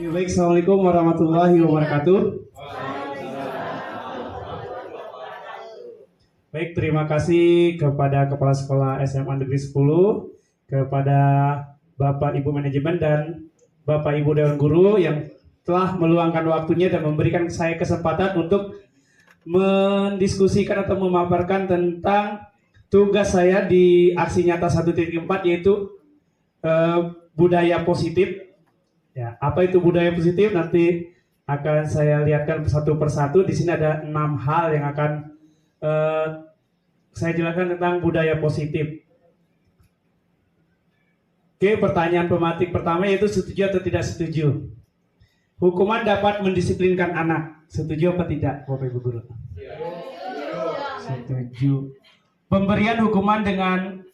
Ya, baik, Assalamualaikum warahmatullahi wabarakatuh. Baik, terima kasih kepada Kepala Sekolah SMA Negeri 10, kepada Bapak Ibu Manajemen dan Bapak Ibu Dewan Guru yang telah meluangkan waktunya dan memberikan saya kesempatan untuk mendiskusikan atau memaparkan tentang tugas saya di aksi nyata 1.4, yaitu budaya positif. Ya, apa itu budaya positif? Nanti akan saya lihatkan satu persatu. Di sini ada 6 hal yang akan saya jelaskan tentang budaya positif. Oke, pertanyaan pematik pertama yaitu setuju atau tidak setuju. Hukuman dapat mendisiplinkan anak. Setuju apa tidak, Bapak Ibu Guru? Setuju. Pemberian hukuman dengan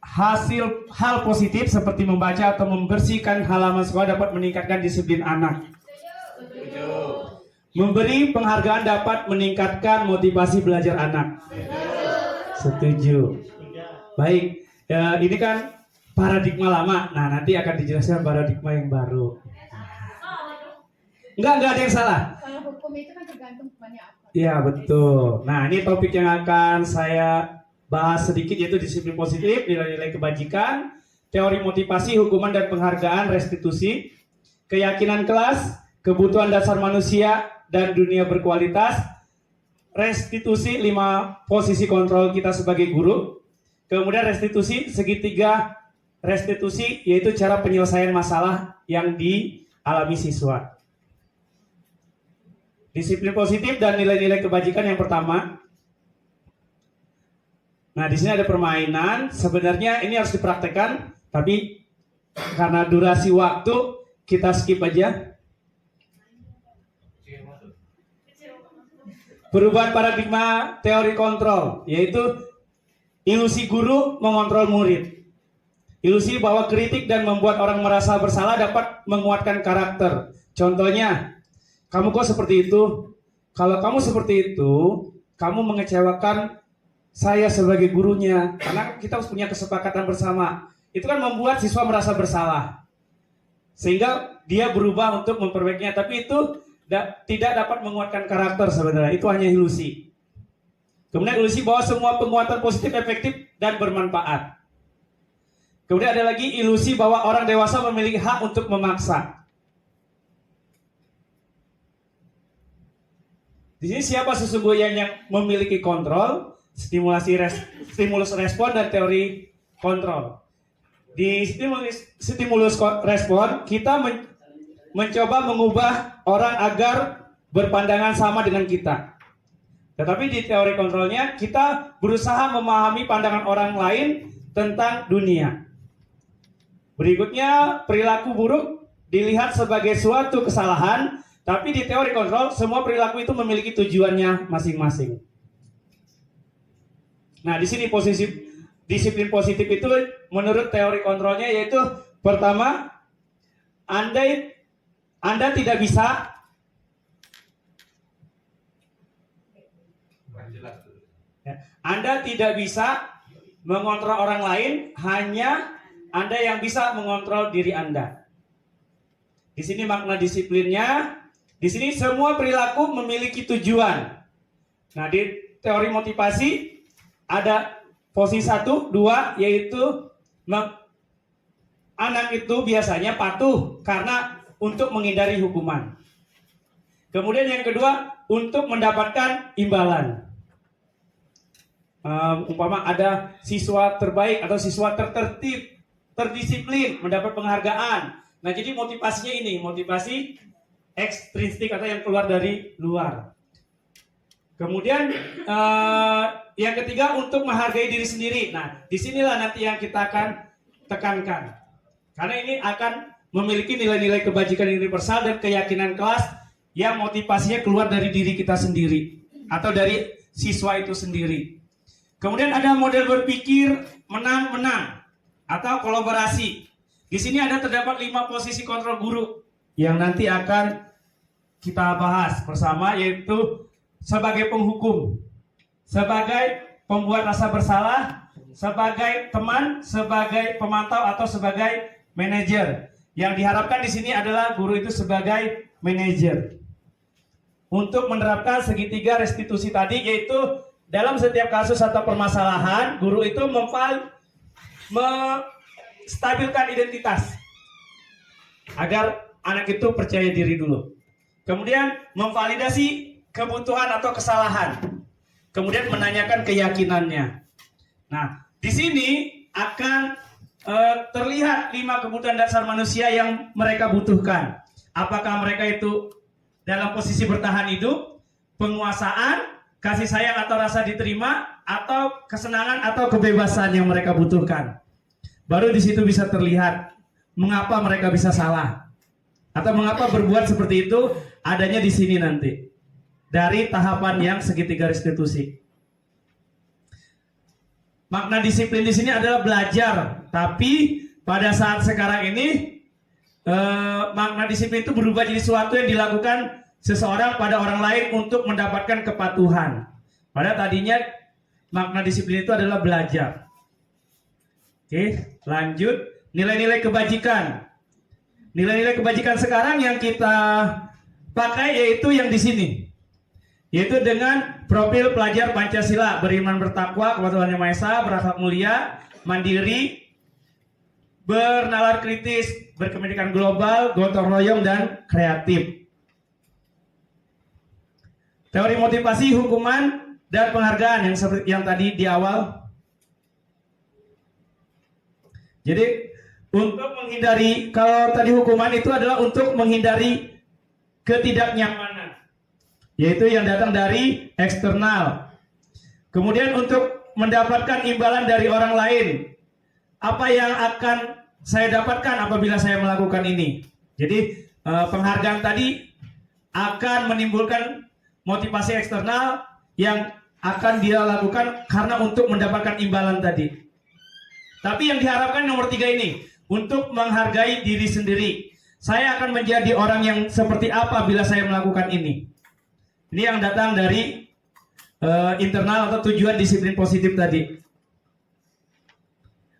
hasil hal positif seperti membaca atau membersihkan halaman sekolah dapat meningkatkan disiplin anak. Memberi penghargaan dapat meningkatkan motivasi belajar anak. Setuju. Baik, ya, ini kan paradigma lama. Nah, nanti akan dijelaskan paradigma yang baru. Enggak ada yang salah. Kalau hukum itu kan tergantung hukumannya apa. Iya, betul. Nah, ini topik yang akan saya bahas sedikit, yaitu disiplin positif, nilai-nilai kebajikan, teori motivasi, hukuman dan penghargaan, restitusi, keyakinan kelas, kebutuhan dasar manusia dan dunia berkualitas, restitusi 5 posisi kontrol kita sebagai guru, kemudian restitusi segitiga restitusi, yaitu cara penyelesaian masalah yang dialami siswa. Disiplin positif dan nilai-nilai kebajikan yang pertama. Nah, di sini ada permainan. Sebenarnya ini harus dipraktekkan, tapi karena durasi waktu kita skip aja. Perubahan paradigma teori kontrol, yaitu ilusi guru mengontrol murid. Ilusi bahwa kritik dan membuat orang merasa bersalah dapat menguatkan karakter. Contohnya, kamu kok seperti itu? Kalau kamu seperti itu, kamu mengecewakan saya sebagai gurunya. Karena kita harus punya kesepakatan bersama. Itu kan membuat siswa merasa bersalah. Sehingga dia berubah untuk memperbaikinya. Tapi itu tidak dapat menguatkan karakter sebenarnya. Itu hanya ilusi. Kemudian ilusi bahwa semua penguatan positif efektif dan bermanfaat. Kemudian ada lagi ilusi bahwa orang dewasa memiliki hak untuk memaksa. Di sini siapa sesungguhnya yang memiliki kontrol, stimulus respon dan teori kontrol. Di stimulus respon kita mencoba mengubah orang agar berpandangan sama dengan kita. Tetapi di teori kontrolnya kita berusaha memahami pandangan orang lain tentang dunia. Berikutnya, perilaku buruk dilihat sebagai suatu kesalahan. Tapi di teori kontrol, semua perilaku itu memiliki tujuannya masing-masing. Nah, di sini posisi disiplin positif itu menurut teori kontrolnya yaitu pertama, Anda tidak bisa mengontrol orang lain, hanya Anda yang bisa mengontrol diri Anda. Di sini makna disiplinnya. Di sini semua perilaku memiliki tujuan. Nah, di teori motivasi ada posisi 1, 2, yaitu anak itu biasanya patuh karena untuk menghindari hukuman. Kemudian yang kedua, untuk mendapatkan imbalan. Umpama ada siswa terbaik atau siswa tertertib, terdisiplin, mendapat penghargaan. Nah, jadi motivasinya ini, motivasi ekstrinsik atau yang keluar dari luar. Kemudian yang ketiga untuk menghargai diri sendiri. Nah, disinilah nanti yang kita akan tekankan. Karena ini akan memiliki nilai-nilai kebajikan universal dan keyakinan kelas yang motivasinya keluar dari diri kita sendiri atau dari siswa itu sendiri. Kemudian ada model berpikir menang-menang atau kolaborasi. Di sini ada terdapat 5 posisi kontrol guru yang nanti akan kita bahas bersama, yaitu sebagai penghukum, sebagai pembuat rasa bersalah, sebagai teman, sebagai pemantau atau sebagai manajer. Yang diharapkan di sini adalah guru itu sebagai manajer untuk menerapkan segitiga restitusi tadi, yaitu dalam setiap kasus atau permasalahan guru itu menstabilkan identitas agar anak itu percaya diri dulu. Kemudian memvalidasi kebutuhan atau kesalahan. Kemudian menanyakan keyakinannya. Nah, di sini akan terlihat 5 kebutuhan dasar manusia yang mereka butuhkan. Apakah mereka itu dalam posisi bertahan hidup, penguasaan, kasih sayang atau rasa diterima, atau kesenangan atau kebebasan yang mereka butuhkan. Baru di situ bisa terlihat mengapa mereka bisa salah atau mengapa berbuat seperti itu, adanya di sini nanti dari tahapan yang segitiga restitusi. Makna disiplin di sini adalah belajar, tapi pada saat sekarang ini makna disiplin itu berubah jadi sesuatu yang dilakukan seseorang pada orang lain untuk mendapatkan kepatuhan. Pada tadinya makna disiplin itu adalah belajar. Oke, lanjut. Nilai-nilai kebajikan. Nilai-nilai kebajikan sekarang yang kita pakai yaitu yang di sini. Yaitu dengan profil pelajar Pancasila, beriman bertakwa kepada Tuhan Yang Maha Esa, berakhlak mulia, mandiri, bernalar kritis, berkepentingan global, gotong royong, dan kreatif. Teori motivasi, hukuman, dan penghargaan yang seperti yang tadi di awal. Jadi untuk menghindari, kalau tadi hukuman itu adalah untuk menghindari ketidaknyamanan, yaitu yang datang dari eksternal. Kemudian untuk mendapatkan imbalan dari orang lain, apa yang akan saya dapatkan apabila saya melakukan ini. Jadi penghargaan tadi akan menimbulkan motivasi eksternal yang akan dia lakukan karena untuk mendapatkan imbalan tadi. Tapi yang diharapkan nomor 3 ini, untuk menghargai diri sendiri. Saya akan menjadi orang yang seperti apa bila saya melakukan ini. Ini yang datang dari internal atau tujuan disiplin positif tadi.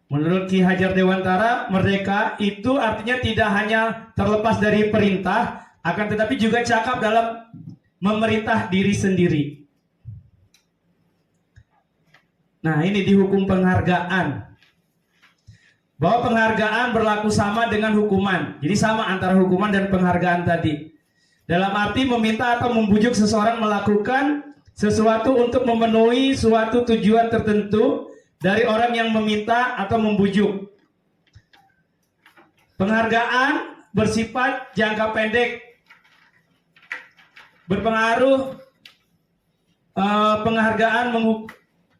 Menurut Ki Hajar Dewantara, merdeka itu artinya tidak hanya terlepas dari perintah, akan tetapi juga cakap dalam memerintah diri sendiri. Nah, ini di hukum penghargaan. Bahwa penghargaan berlaku sama dengan hukuman. Jadi sama antara hukuman dan penghargaan tadi. Dalam arti meminta atau membujuk seseorang melakukan sesuatu untuk memenuhi suatu tujuan tertentu dari orang yang meminta atau membujuk. Penghargaan bersifat jangka pendek, berpengaruh.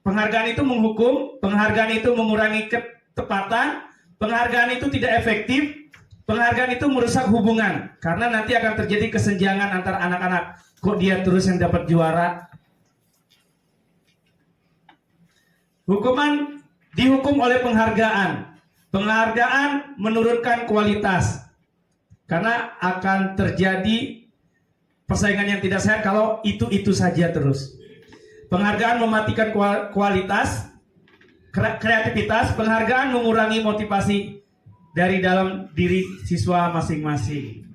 Penghargaan itu menghukum, penghargaan itu mengurangi ketepatan, penghargaan itu tidak efektif, penghargaan itu merusak hubungan karena nanti akan terjadi kesenjangan antar anak-anak. Kok dia terus yang dapat juara? Hukuman dihukum oleh penghargaan. Penghargaan menurunkan kualitas karena akan terjadi persaingan yang tidak sehat kalau itu saja terus. Penghargaan mematikan kualitas, kreativitas. Penghargaan mengurangi motivasi dari dalam diri siswa masing-masing.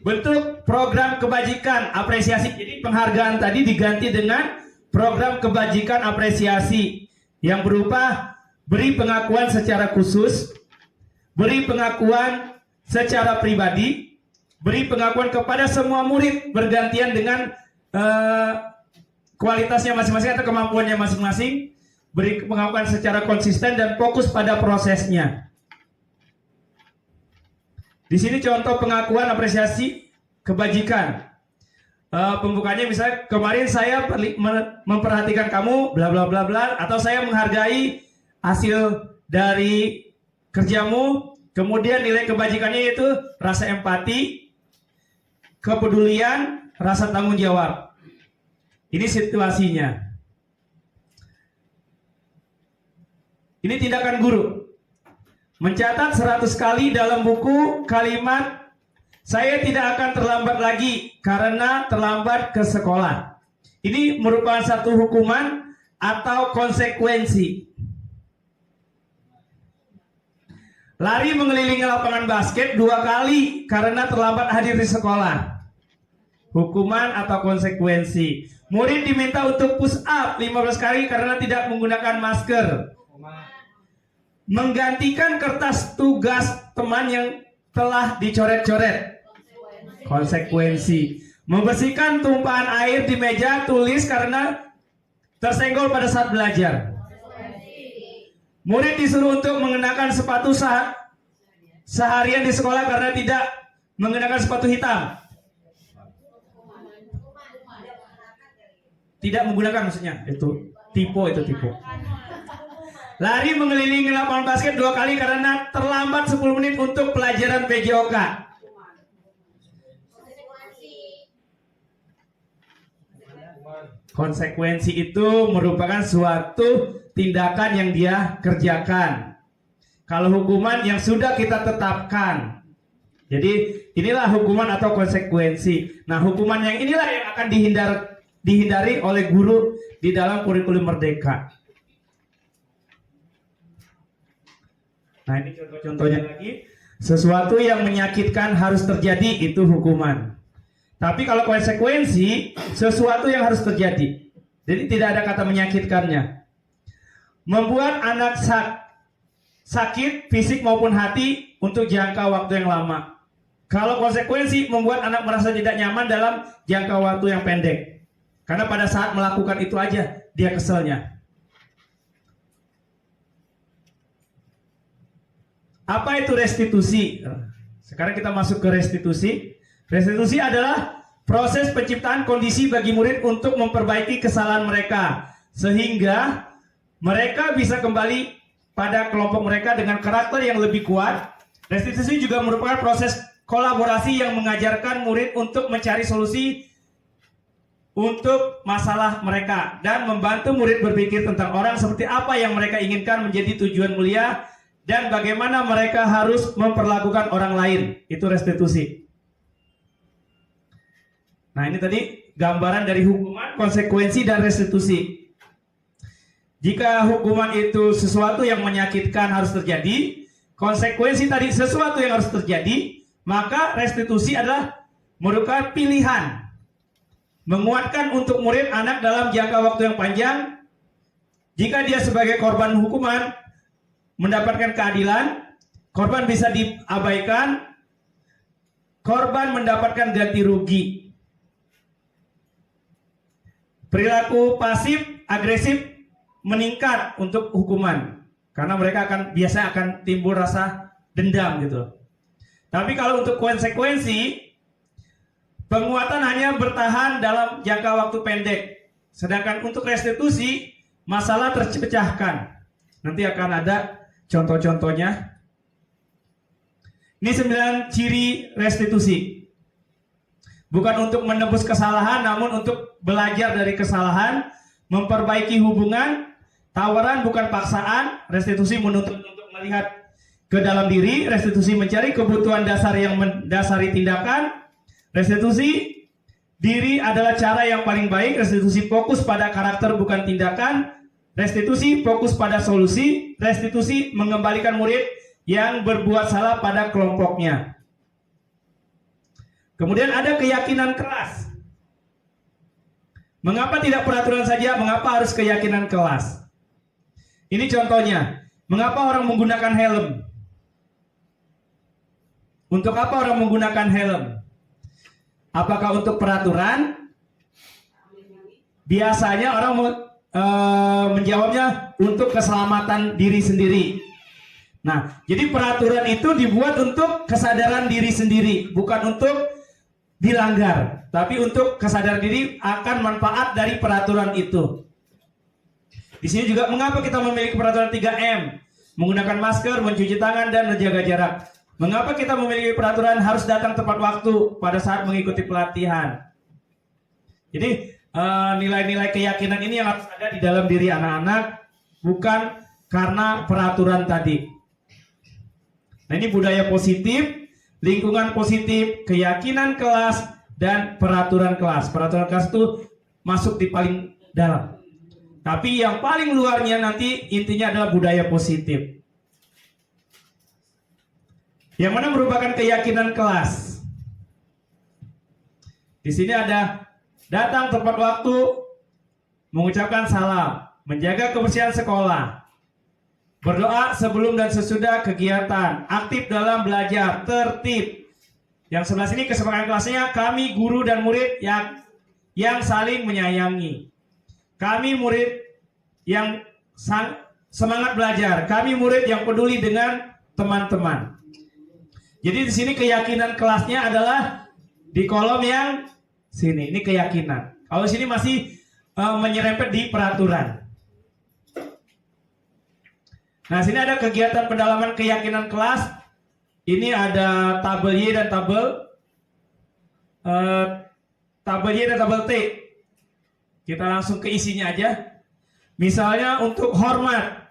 Bentuk program kebajikan apresiasi. Jadi penghargaan tadi diganti dengan program kebajikan apresiasi yang berupa beri pengakuan secara khusus, beri pengakuan secara pribadi, beri pengakuan kepada semua murid bergantian dengan kualitasnya masing-masing atau kemampuannya masing-masing, beri pengakuan secara konsisten dan fokus pada prosesnya. Di sini contoh pengakuan apresiasi kebajikan. Pembukanya misalnya, kemarin saya memperhatikan kamu bla bla bla bla, atau saya menghargai hasil dari kerjamu. Kemudian nilai kebajikannya yaitu rasa empati, kepedulian, rasa tanggung jawab. Ini situasinya. Ini tindakan guru. Mencatat 100 kali dalam buku kalimat saya tidak akan terlambat lagi karena terlambat ke sekolah. Ini merupakan satu hukuman atau konsekuensi. Lari mengelilingi lapangan basket 2 kali karena terlambat hadir di sekolah. Hukuman atau konsekuensi. Murid diminta untuk push up 15 kali karena tidak menggunakan masker. Menggantikan kertas tugas teman yang telah dicoret-coret. Konsekuensi. Membersihkan tumpahan air di meja tulis karena tersenggol pada saat belajar. Murid disuruh untuk mengenakan sepatu seharian di sekolah karena tidak mengenakan sepatu hitam. Tidak menggunakan maksudnya. Itu tipe. Lari mengelilingi lapangan basket 2 kali karena terlambat 10 menit untuk pelajaran PJOK. Konsekuensi itu merupakan suatu tindakan yang dia kerjakan. Kalau hukuman yang sudah kita tetapkan. Jadi inilah hukuman atau konsekuensi. Nah, hukuman yang inilah yang akan dihindari oleh guru di dalam kurikulum Merdeka. Nah, ini contoh-contohnya lagi. Sesuatu yang menyakitkan harus terjadi, itu hukuman. Tapi kalau konsekuensi, sesuatu yang harus terjadi. Jadi tidak ada kata menyakitkannya. Membuat anak sakit fisik maupun hati untuk jangka waktu yang lama. Kalau konsekuensi, membuat anak merasa tidak nyaman dalam jangka waktu yang pendek. Karena pada saat melakukan itu aja dia keselnya. Apa itu restitusi? Sekarang kita masuk ke restitusi. Restitusi adalah proses penciptaan kondisi bagi murid untuk memperbaiki kesalahan mereka sehingga mereka bisa kembali pada kelompok mereka dengan karakter yang lebih kuat. Restitusi juga merupakan proses kolaborasi yang mengajarkan murid untuk mencari solusi untuk masalah mereka dan membantu murid berpikir tentang orang seperti apa yang mereka inginkan menjadi tujuan mulia dan bagaimana mereka harus memperlakukan orang lain. Itu restitusi. Nah, ini tadi gambaran dari hukuman, konsekuensi, dan restitusi. Jika hukuman itu sesuatu yang menyakitkan harus terjadi, konsekuensi tadi sesuatu yang harus terjadi, maka restitusi adalah merupakan pilihan. Menguatkan untuk murid anak dalam jangka waktu yang panjang. Jika dia sebagai korban hukuman mendapatkan keadilan, korban bisa diabaikan, korban mendapatkan ganti rugi. Perilaku pasif agresif meningkat untuk hukuman karena mereka biasanya akan timbul rasa dendam gitu. Tapi kalau untuk konsekuensi, penguatan hanya bertahan dalam jangka waktu pendek. Sedangkan untuk restitusi, masalah terpecahkan. Nanti akan ada contoh-contohnya. Ini 9 ciri restitusi. Bukan untuk menebus kesalahan, namun untuk belajar dari kesalahan, memperbaiki hubungan, tawaran bukan paksaan, restitusi menuntut untuk melihat ke dalam diri, restitusi mencari kebutuhan dasar yang mendasari tindakan, restitusi diri adalah cara yang paling baik, restitusi fokus pada karakter bukan tindakan, restitusi fokus pada solusi, restitusi mengembalikan murid yang berbuat salah pada kelompoknya. Kemudian ada keyakinan keras. Mengapa tidak peraturan saja? Mengapa harus keyakinan keras? Ini contohnya. Mengapa orang menggunakan helm? Untuk apa orang menggunakan helm? Apakah untuk peraturan? Biasanya orang menjawabnya untuk keselamatan diri sendiri. Nah, jadi peraturan itu dibuat untuk kesadaran diri sendiri, bukan untuk dilanggar, tapi untuk kesadaran diri akan manfaat dari peraturan itu. Di sini juga mengapa kita memiliki peraturan 3M? Menggunakan masker, mencuci tangan, dan menjaga jarak. Mengapa kita memiliki peraturan harus datang tepat waktu pada saat mengikuti pelatihan? Jadi nilai-nilai keyakinan ini yang harus ada di dalam diri anak-anak, bukan karena peraturan tadi. Nah, ini budaya positif, lingkungan positif, keyakinan kelas, dan peraturan kelas. Peraturan kelas itu masuk di paling dalam. Tapi yang paling luarnya nanti intinya adalah budaya positif. Yang mana merupakan keyakinan kelas. Di sini ada datang tepat waktu, mengucapkan salam, menjaga kebersihan sekolah, berdoa sebelum dan sesudah kegiatan, aktif dalam belajar, tertib. Yang sebelah sini kesepakatan kelasnya, kami guru dan murid yang saling menyayangi. Kami murid yang semangat belajar, kami murid yang peduli dengan teman-teman. Jadi di sini keyakinan kelasnya adalah di kolom yang sini. Ini keyakinan. Kalau sini masih menyerempet di peraturan. Nah, sini ada kegiatan pendalaman keyakinan kelas. Ini ada tabel Y dan tabel Y dan tabel T. Kita langsung ke isinya aja. Misalnya untuk hormat.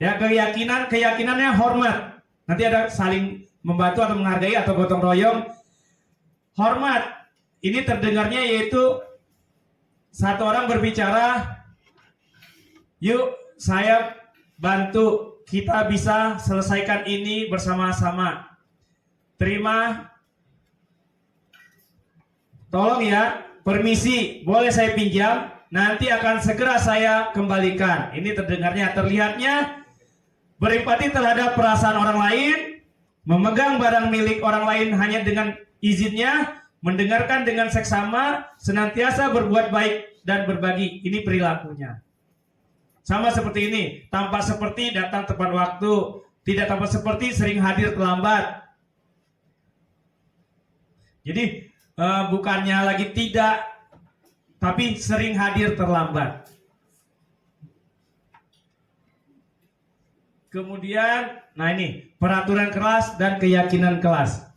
Ya, keyakinannya hormat. Nanti ada saling membantu atau menghargai atau gotong royong. Hormat. Ini terdengarnya yaitu satu orang berbicara, yuk saya bantu, kita bisa selesaikan ini bersama-sama. Terima, tolong ya, permisi, boleh saya pinjam, nanti akan segera saya kembalikan. Ini terdengarnya, terlihatnya berempati terhadap perasaan orang lain, memegang barang milik orang lain hanya dengan izinnya, mendengarkan dengan seksama, senantiasa berbuat baik dan berbagi. Ini perilakunya. Sama seperti ini, tampak seperti datang tepat waktu, tidak tampak seperti sering hadir terlambat. Jadi bukannya lagi tidak, tapi sering hadir terlambat. Kemudian, nah ini peraturan kelas dan keyakinan kelas.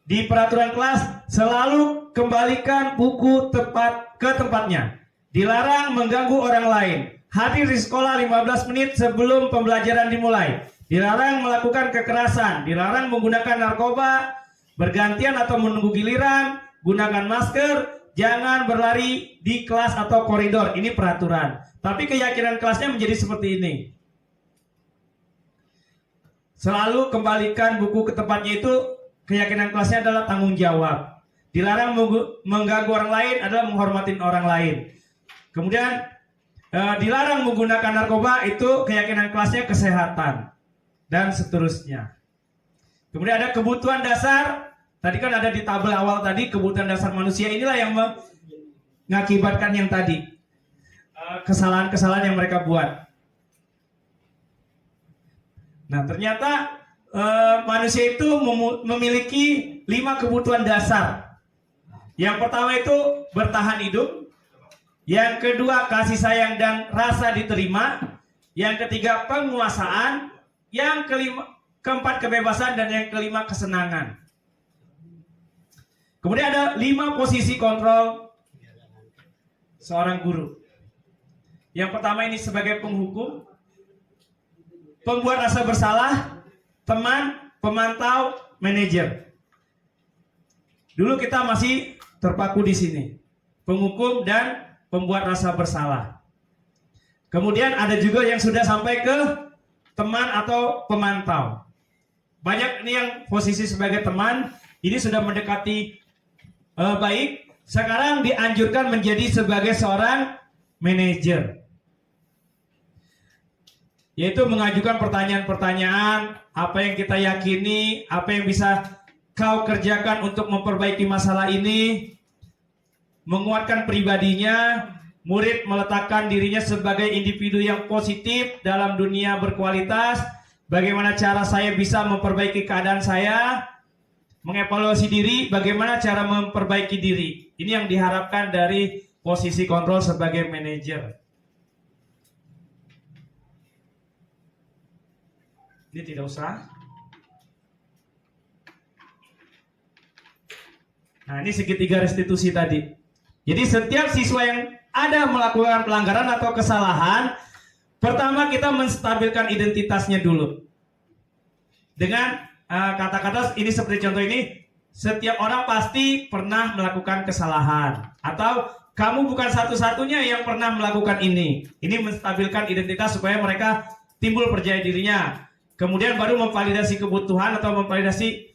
Di peraturan kelas selalu kembalikan buku tepat ke tempatnya. Dilarang mengganggu orang lain. Hadir di sekolah 15 menit sebelum pembelajaran dimulai. Dilarang melakukan kekerasan. Dilarang menggunakan narkoba, bergantian atau menunggu giliran. Gunakan masker. Jangan berlari di kelas atau koridor. Ini peraturan. Tapi keyakinan kelasnya menjadi seperti ini. Selalu kembalikan buku ke tempatnya, itu keyakinan kelasnya adalah tanggung jawab. Dilarang mengganggu orang lain adalah menghormati orang lain. Kemudian dilarang menggunakan narkoba, itu keyakinan kelasnya kesehatan. Dan seterusnya. Kemudian ada kebutuhan dasar. Tadi kan ada di tabel awal tadi, kebutuhan dasar manusia inilah yang mengakibatkan yang tadi. Kesalahan-kesalahan yang mereka buat. Nah, ternyata manusia itu memiliki 5 kebutuhan dasar. Yang pertama itu bertahan hidup. Yang kedua, kasih sayang dan rasa diterima. Yang ketiga, penguasaan. Yang keempat, kebebasan. Dan yang kelima, kesenangan. Kemudian ada 5 posisi kontrol seorang guru. Yang pertama ini sebagai penghukum, pembuat rasa bersalah, teman, pemantau, manajer. Dulu kita masih terpaku di sini. Penghukum dan pembuat rasa bersalah. Kemudian ada juga yang sudah sampai ke teman atau pemantau. Banyak ini yang posisi sebagai teman, ini sudah mendekati baik. Sekarang dianjurkan menjadi sebagai seorang manajer. Yaitu mengajukan pertanyaan-pertanyaan, apa yang kita yakini, apa yang bisa kau kerjakan untuk memperbaiki masalah ini, menguatkan pribadinya, murid meletakkan dirinya sebagai individu yang positif dalam dunia berkualitas, bagaimana cara saya bisa memperbaiki keadaan saya, mengevaluasi diri, bagaimana cara memperbaiki diri. Ini yang diharapkan dari posisi kontrol sebagai manajer. Ini tidak usah. Nah, ini segitiga restitusi tadi. Jadi setiap siswa yang ada melakukan pelanggaran atau kesalahan, pertama kita menstabilkan identitasnya dulu. Dengan kata-kata ini seperti contoh ini, setiap orang pasti pernah melakukan kesalahan. Atau kamu bukan satu-satunya yang pernah melakukan ini. Ini menstabilkan identitas supaya mereka timbul percaya dirinya. Kemudian baru memvalidasi kebutuhan atau memvalidasi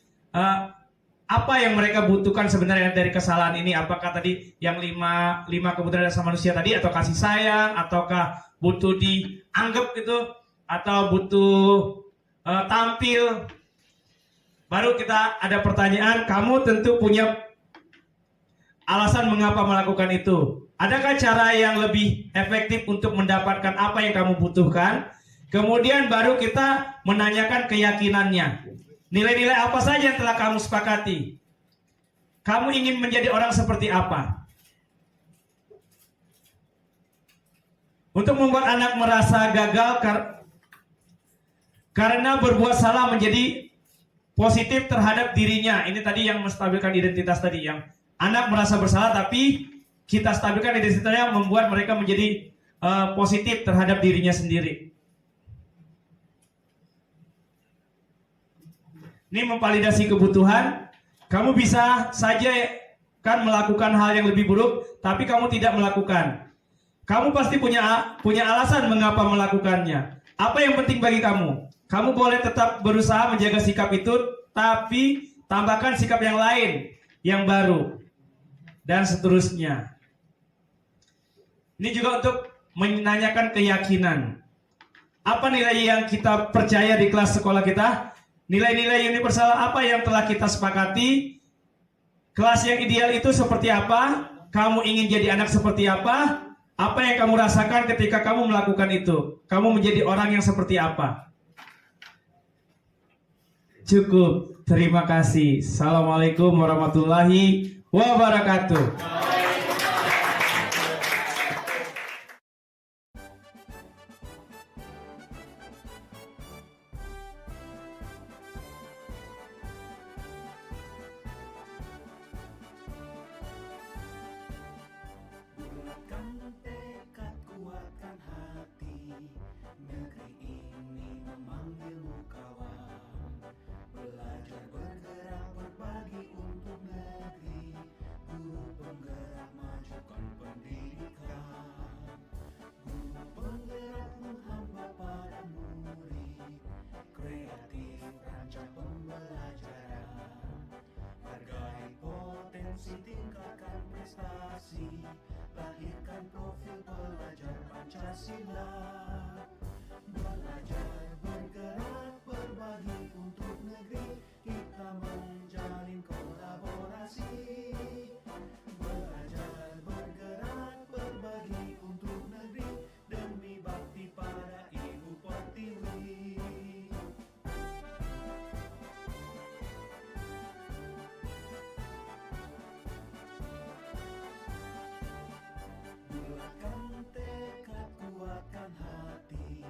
apa yang mereka butuhkan sebenarnya dari kesalahan ini. Apakah tadi yang lima kebutuhan dasar manusia tadi, atau kasih sayang, ataukah butuh dianggap gitu, atau butuh tampil. Baru kita ada pertanyaan, kamu tentu punya alasan mengapa melakukan itu. Adakah cara yang lebih efektif untuk mendapatkan apa yang kamu butuhkan? Kemudian baru kita menanyakan keyakinannya. Nilai-nilai apa saja yang telah kamu sepakati? Kamu ingin menjadi orang seperti apa? Untuk membuat anak merasa gagal karena berbuat salah menjadi positif terhadap dirinya. Ini tadi yang menstabilkan identitas tadi, yang anak merasa bersalah tapi kita stabilkan identitasnya, membuat mereka menjadi positif terhadap dirinya sendiri. Ini memvalidasi kebutuhan. Kamu bisa saja kan melakukan hal yang lebih buruk, tapi kamu tidak melakukan. Kamu pasti punya alasan mengapa melakukannya. Apa yang penting bagi kamu? Kamu boleh tetap berusaha menjaga sikap itu, tapi tambahkan sikap yang lain, yang baru, dan seterusnya. Ini juga untuk menanyakan keyakinan. Apa nilai yang kita percaya di kelas sekolah kita? Nilai-nilai universal apa yang telah kita sepakati? Kelas yang ideal itu seperti apa? Kamu ingin jadi anak seperti apa? Apa yang kamu rasakan ketika kamu melakukan itu? Kamu menjadi orang yang seperti apa? Cukup. Terima kasih. Assalamualaikum warahmatullahi wabarakatuh. Bulatkan tekad, kuatkan hati. Negeri ini memanggilmu kawan. Belajar bergerak berbagi untuk negeri. Guru penggerak majukan pendidikan. Guru penggerak menghamba pada murid. Kreatif rancang pembelajaran. Hargai potensi, tingkatkan prestasi. Lahirkan profil pelajar Pancasila. Belajar bergerak berbagi untuk negeri. Kita menjalin kolaborasi. Belajar bergerak berbagi untuk negeri. Demi bakti pada Ibu Pertiwi. Bulatkan tekad, kuatkan hati.